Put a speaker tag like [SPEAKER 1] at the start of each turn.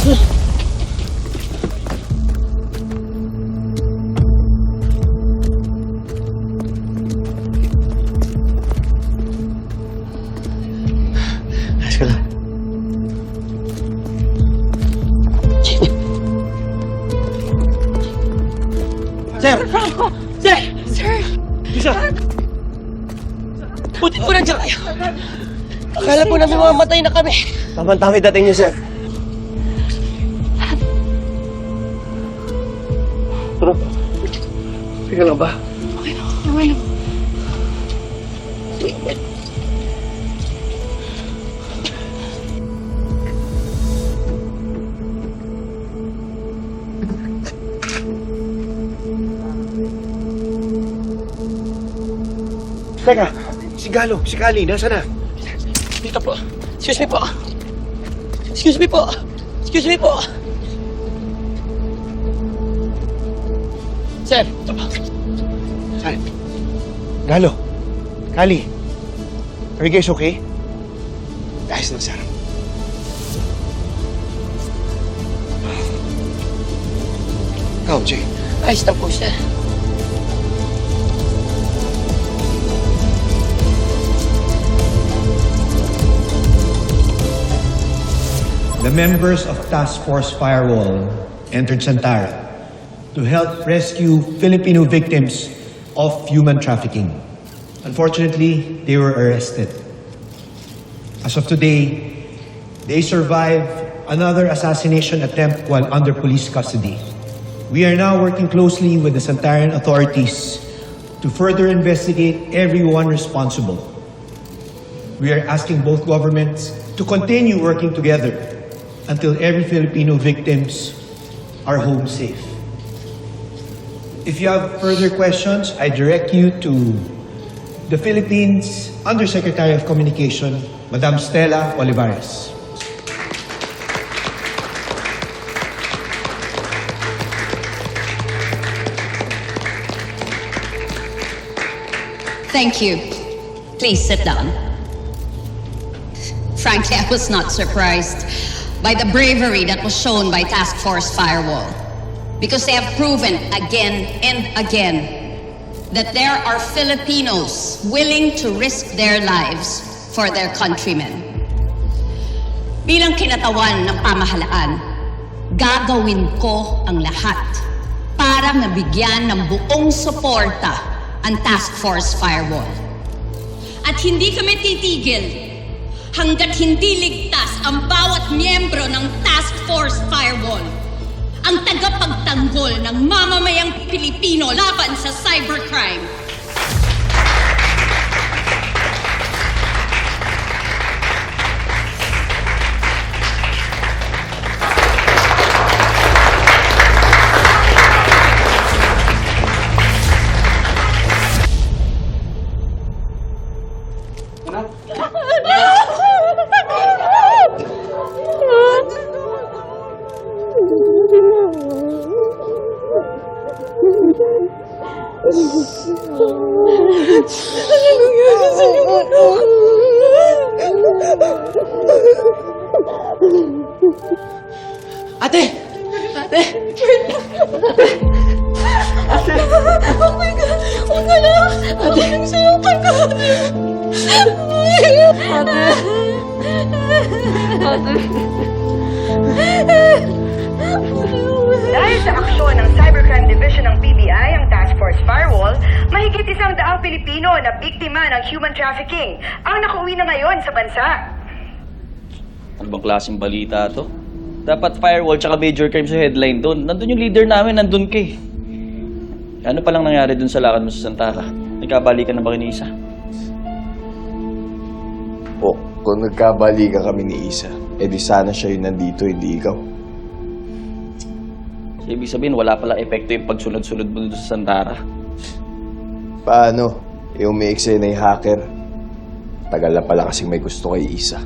[SPEAKER 1] Ayos ka lang. Sir! Sir!
[SPEAKER 2] Sir!
[SPEAKER 1] Isa!
[SPEAKER 2] Buti po nandiyan kayo. Akala po namin mamamatay na kami.
[SPEAKER 1] Tamang-tami dating niyo, sir. Tara. Sige lang ba?
[SPEAKER 2] Okay na. Okay na.
[SPEAKER 1] Teka, si Galo, si Kali, nasa na?
[SPEAKER 2] Dito po. Excuse me po. Excuse me po. Excuse me po. Sir, ito po.
[SPEAKER 1] Saan? Galo, Kali, are you guys okay? Ayos lang, sir. Ikaw, Jay.
[SPEAKER 2] Ayos na po, sir.
[SPEAKER 3] The members of Task Force Firewall entered Santara to help rescue Filipino victims of human trafficking. Unfortunately, they were arrested. As of today, they survived another assassination attempt while under police custody. We are now working closely with the Santaran authorities to further investigate everyone responsible. We are asking both governments to continue working together until every Filipino victims are home safe. If you have further questions, I direct you to the Philippines Undersecretary of Communication, Madam Stella Olivares.
[SPEAKER 4] Thank you. Please sit down. Frankly, I was not surprised by the bravery that was shown by Task Force Firewall, because they have proven again and again that there are Filipinos willing to risk their lives for their countrymen. Bilang kinatawan ng pamahalaan, gagawin ko ang lahat para mabigyan ng buong suporta ang Task Force Firewall. At hindi kami titigil hanggat hindi ligtas ang bawat miyembro ng Task Force Firewall, ang tagapagtanggol ng mamamayang Pilipino laban sa cybercrime.
[SPEAKER 2] Ate! Ate! Ate! Oh my God! Huwag ka lang! Ate! Nagsayaw ka na! Ate! Ate!
[SPEAKER 5] Dahil sa aksyon ng Cybercrime Division ng PBI, ang Task Force Firewall, mahigit 100 Pilipino na biktima ng human trafficking ang nakauwi na ngayon sa bansa.
[SPEAKER 6] Ano bang klaseng balita to? Dapat firewall tsaka major crime sa headline doon. Nandun yung leader namin, nandun ka eh. Ano palang nangyari dun sa lakad mo sa Santara? Nagkabalikan na ba ni Isa?
[SPEAKER 7] Po, kung nagkabalikan kami ni Isa, edi sana siya yung nandito, hindi ikaw.
[SPEAKER 6] So, ibig sabihin, wala pala epekto yung pagsunod-sunod mo dun sa Santara.
[SPEAKER 7] Paano? Yung may eksena yung hacker. Tagal na pala kasing may gusto kay Isa.